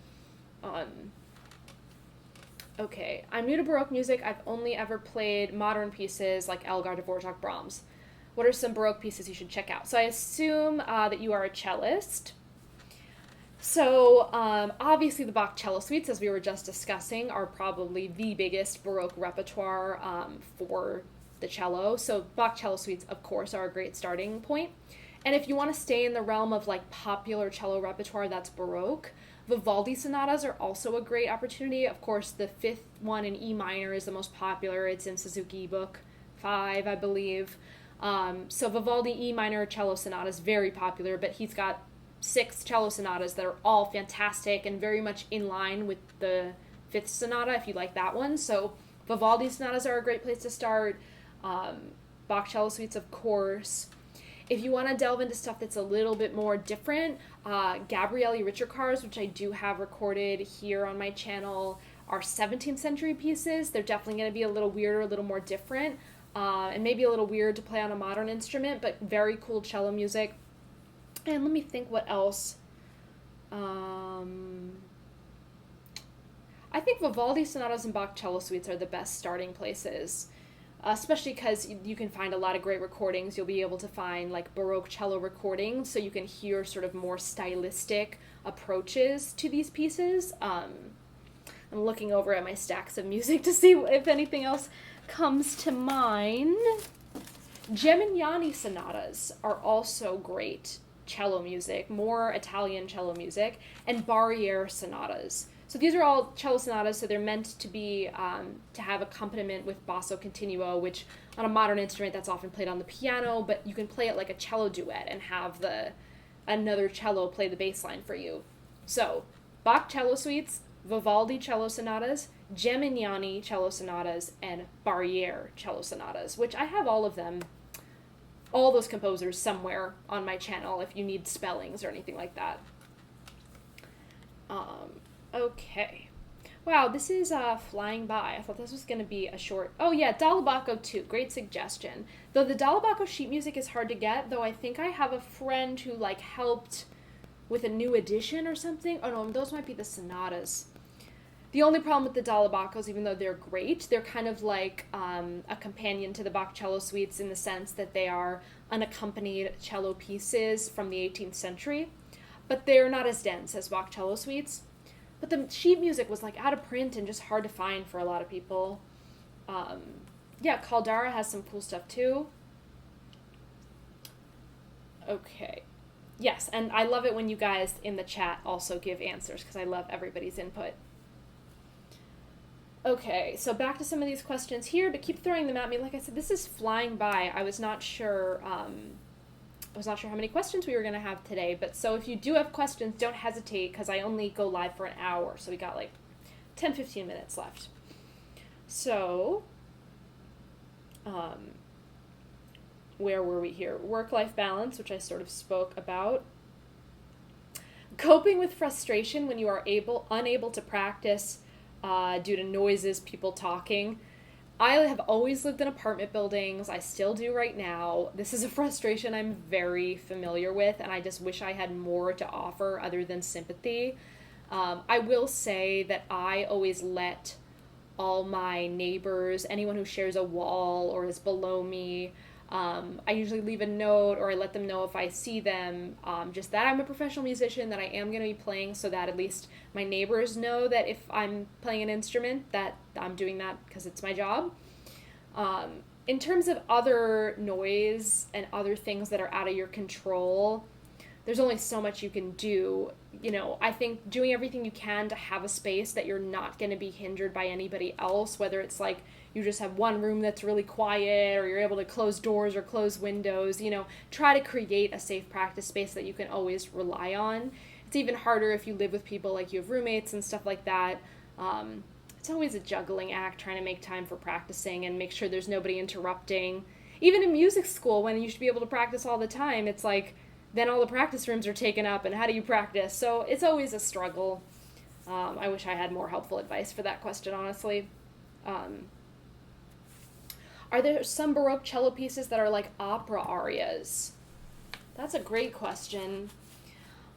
Okay, I'm new to Baroque music. I've only ever played modern pieces like Elgar, Dvorak, Brahms. What are some Baroque pieces you should check out? So I assume that you are a cellist. So obviously the Bach cello suites, as we were just discussing, are probably the biggest Baroque repertoire for the cello. So Bach cello suites, of course, are a great starting point. And if you want to stay in the realm of like popular cello repertoire that's Baroque, Vivaldi sonatas are also a great opportunity. Of course, the fifth one in E minor is the most popular. It's in Suzuki Book 5, I believe. So Vivaldi E minor cello sonata is very popular, but he's got 6 cello sonatas that are all fantastic and very much in line with the fifth sonata, if you like that one. So Vivaldi sonatas are a great place to start. Bach cello suites, of course. If you want to delve into stuff that's a little bit more different, Gabriele Richercars, which I do have recorded here on my channel, are 17th century pieces. They're definitely going to be a little weirder, a little more different, and maybe a little weird to play on a modern instrument, but very cool cello music. And let me think what else. I think Vivaldi sonatas and Bach cello suites are the best starting places, especially because you can find a lot of great recordings. You'll be able to find like Baroque cello recordings, so you can hear sort of more stylistic approaches to these pieces. I'm looking over at my stacks of music to see if anything else comes to mind. Gemignani sonatas are also great cello music, more Italian cello music, and Barriere sonatas. So these are all cello sonatas, so they're meant to be to have accompaniment with basso continuo, which on a modern instrument that's often played on the piano, but you can play it like a cello duet and have another cello play the bass line for you. So Bach cello suites, Vivaldi cello sonatas, Gemignani cello sonatas, and Barriere cello sonatas, which I have all of them, all those composers somewhere on my channel if you need spellings or anything like that. Okay. Wow, this is flying by. I thought this was going to be a short... Oh yeah, Dall'Abaco too. Great suggestion. Though the Dall'Abaco sheet music is hard to get, though I think I have a friend who like helped with a new edition or something. Oh no, those might be the sonatas. The only problem with the Dall'Abacos, even though they're great, they're kind of like a companion to the Bach cello suites in the sense that they are unaccompanied cello pieces from the 18th century, but they're not as dense as Bach cello suites. But the sheet music was like out of print and just hard to find for a lot of people. Yeah, Caldara has some cool stuff too. Okay. Yes, and I love it when you guys in the chat also give answers because I love everybody's input. Okay, so back to some of these questions here, but keep throwing them at me. Like I said, this is flying by. I was not sure how many questions we were going to have today, but so if you do have questions, don't hesitate because I only go live for an hour, so we got like 10-15 minutes left. So, where were we here? Work-life balance, which I sort of spoke about. Coping with frustration when you are unable to practice due to noises, people talking. I have always lived in apartment buildings. I still do right now. This is a frustration I'm very familiar with, and I just wish I had more to offer other than sympathy. I will say that I always let all my neighbors, anyone who shares a wall or is below me, I usually leave a note or I let them know if I see them, just that I'm a professional musician, that I am going to be playing, so that at least my neighbors know that if I'm playing an instrument that I'm doing that because it's my job. In terms of other noise and other things that are out of your control, there's only so much you can do. You know, I think doing everything you can to have a space that you're not going to be hindered by anybody else, whether it's like you just have one room that's really quiet or you're able to close doors or close windows, you know, try to create a safe practice space that you can always rely on. It's even harder if you live with people, like you have roommates and stuff like that. It's always a juggling act trying to make time for practicing and make sure there's nobody interrupting. Even in music school, when you should be able to practice all the time, it's like then all the practice rooms are taken up, and how do you practice? So it's always a struggle. I wish I had more helpful advice for that question, honestly. Are there some Baroque cello pieces that are like opera arias? That's a great question.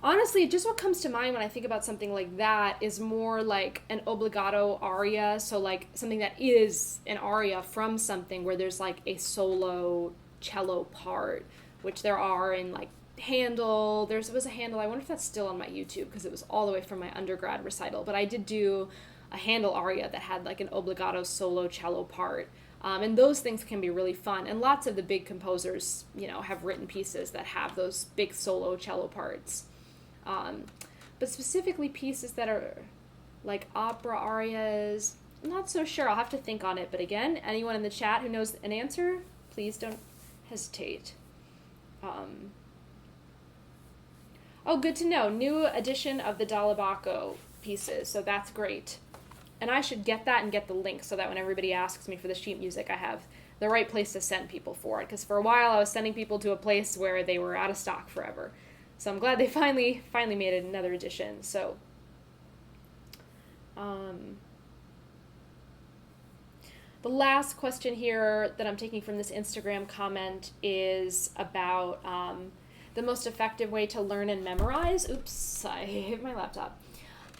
Honestly, just what comes to mind when I think about something like that is more like an obbligato aria, so like something that is an aria from something where there's like a solo cello part, which there are in like Handel. There was a Handel, I wonder if that's still on my YouTube because it was all the way from my undergrad recital, but I did do a Handel aria that had like an obbligato solo cello part. And those things can be really fun. And lots of the big composers, you know, have written pieces that have those big solo cello parts. But specifically pieces that are like opera arias, I'm not so sure. I'll have to think on it. But again, anyone in the chat who knows an answer, please don't hesitate. Oh, good to know. New edition of the Dall'Abaco pieces. So that's great. And I should get that and get the link so that when everybody asks me for the sheet music, I have the right place to send people for it. Because for a while, I was sending people to a place where they were out of stock forever. So I'm glad they finally made it another edition. So, the last question here that I'm taking from this Instagram comment is about the most effective way to learn and memorize. Oops, I hit my laptop.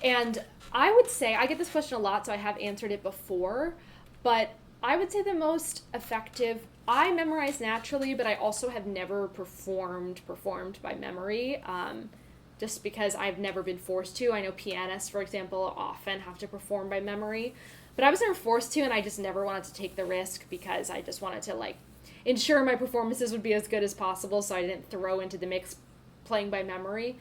And I would say, I get this question a lot, so I have answered it before, but I would say the most effective, I memorize naturally, but I also have never performed by memory, just because I've never been forced to. I know pianists, for example, often have to perform by memory, but I was never forced to, and I just never wanted to take the risk because I just wanted to, like, ensure my performances would be as good as possible, so I didn't throw into the mix playing by memory.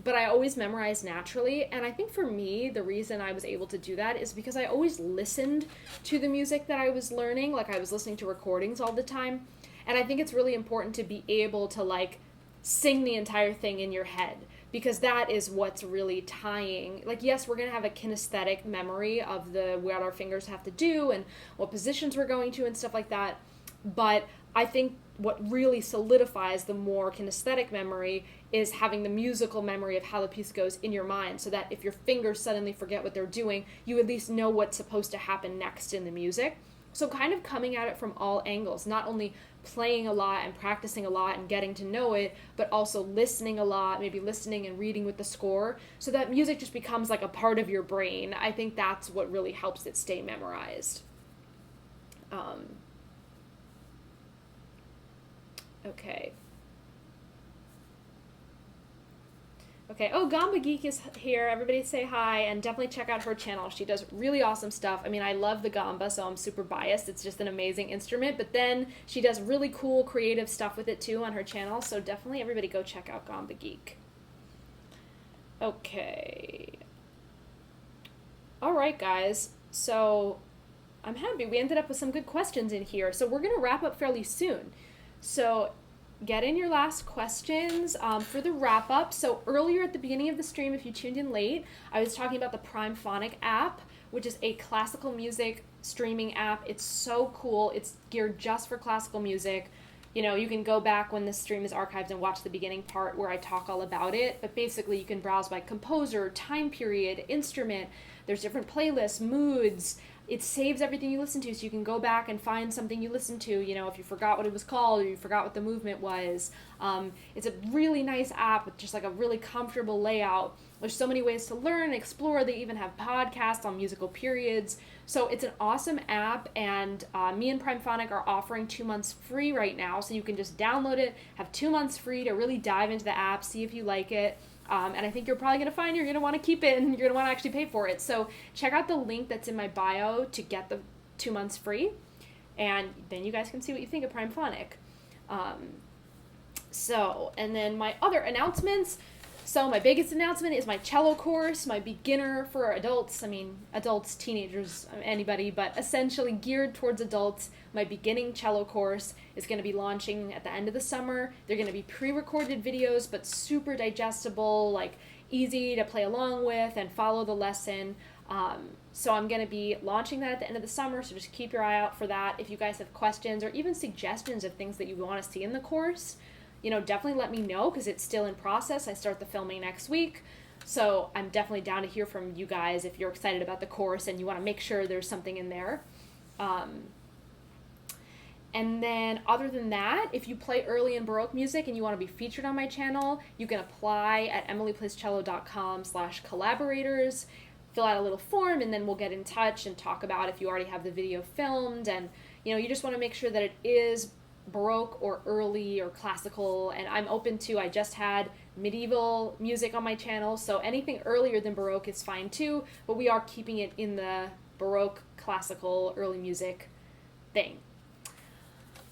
But I always memorized naturally, and I think for me, the reason I was able to do that is because I always listened to the music that I was learning, like I was listening to recordings all the time, and I think it's really important to be able to, like, sing the entire thing in your head, because that is what's really tying, like, yes, we're going to have a kinesthetic memory of what our fingers have to do and what positions we're going to and stuff like that, but I think what really solidifies the more kinesthetic memory is having the musical memory of how the piece goes in your mind, so that if your fingers suddenly forget what they're doing, you at least know what's supposed to happen next in the music. So kind of coming at it from all angles, not only playing a lot and practicing a lot and getting to know it, but also listening a lot, maybe listening and reading with the score, so that music just becomes like a part of your brain. I think that's what really helps it stay memorized. Okay. Okay, oh, Gamba Geek is here. Everybody say hi, and definitely check out her channel. She does really awesome stuff. I mean, I love the gamba, so I'm super biased. It's just an amazing instrument, but then she does really cool, creative stuff with it too on her channel, so definitely everybody go check out Gamba Geek. Okay. All right, guys, so I'm happy. We ended up with some good questions in here, so we're going to wrap up fairly soon. So get in your last questions for the wrap up. So earlier at the beginning of the stream, if you tuned in late, I was talking about the Primephonic app, which is a classical music streaming app. It's so cool. It's geared just for classical music. You know, you can go back when this stream is archived and watch the beginning part where I talk all about it. But basically, you can browse by composer, time period, instrument. There's different playlists, moods. It saves everything you listen to, so you can go back and find something you listened to, you know, if you forgot what it was called or you forgot what the movement was. It's a really nice app with just like a really comfortable layout. There's so many ways to learn and explore. They even have podcasts on musical periods. So it's an awesome app, and me and Primephonic are offering 2 months free right now, so you can just download it, have 2 months free to really dive into the app, see if you like it. And I think you're probably going to find you're going to want to keep it and you're going to want to actually pay for it. So check out the link that's in my bio to get the 2 months free. And then you guys can see what you think of Primephonic. And then my other announcements. So my biggest announcement is my cello course, my beginner for adults. I mean, adults, teenagers, anybody, but essentially geared towards adults. My beginning cello course is going to be launching at the end of the summer. They're going to be pre-recorded videos, but super digestible, like easy to play along with and follow the lesson. So I'm going to be launching that at the end of the summer, so just keep your eye out for that. If you guys have questions or even suggestions of things that you want to see in the course, you know, definitely let me know, because it's still in process. I start the filming next week, so I'm definitely down to hear from you guys if you're excited about the course and you want to make sure there's something in there. And then other than that, if you play early and Baroque music and you want to be featured on my channel, you can apply at emilyplayscello.com/collaborators, fill out a little form, and then we'll get in touch and talk about if you already have the video filmed. And, you know, you just want to make sure that it is Baroque or early or classical, and I'm open to, I just had medieval music on my channel, so anything earlier than Baroque is fine too, but we are keeping it in the Baroque, classical, early music thing.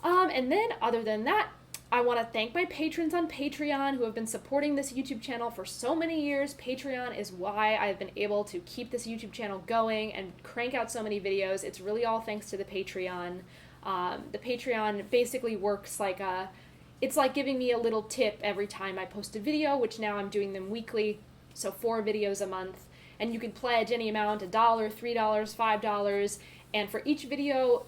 And then other than that, I want to thank my patrons on Patreon who have been supporting this YouTube channel for so many years. Patreon is why I've been able to keep this YouTube channel going and crank out so many videos. It's really all thanks to the Patreon. The Patreon basically works like it's like giving me a little tip every time I post a video, which now I'm doing them weekly, so 4 videos a month. And you can pledge any amount, $1, $3, $5, and for each video,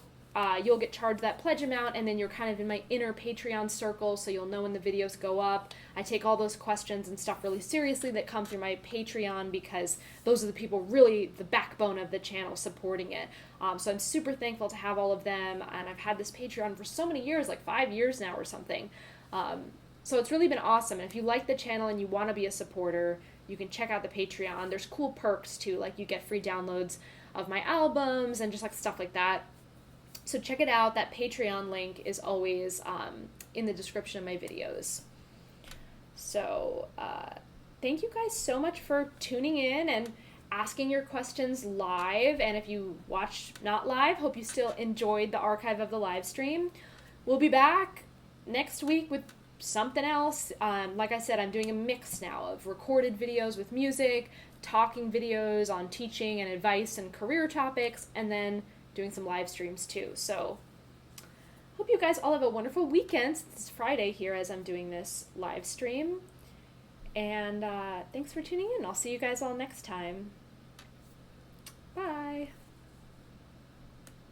you'll get charged that pledge amount, and then you're kind of in my inner Patreon circle, so you'll know when the videos go up. I take all those questions and stuff really seriously that come through my Patreon, because those are the people really the backbone of the channel supporting it. So I'm super thankful to have all of them, and I've had this Patreon for so many years, like 5 years now or something. So it's really been awesome, and if you like the channel and you want to be a supporter, you can check out the Patreon. There's cool perks too, like you get free downloads of my albums and just like stuff like that. So check it out. That Patreon link is always in the description of my videos. So thank you guys so much for tuning in and asking your questions live. And if you watched not live, hope you still enjoyed the archive of the live stream. We'll be back next week with something else. Like I said, I'm doing a mix now of recorded videos with music, talking videos on teaching and advice and career topics, and then doing some live streams too. So hope you guys all have a wonderful weekend. It's Friday here as I'm doing this live stream. And thanks for tuning in. I'll see you guys all next time.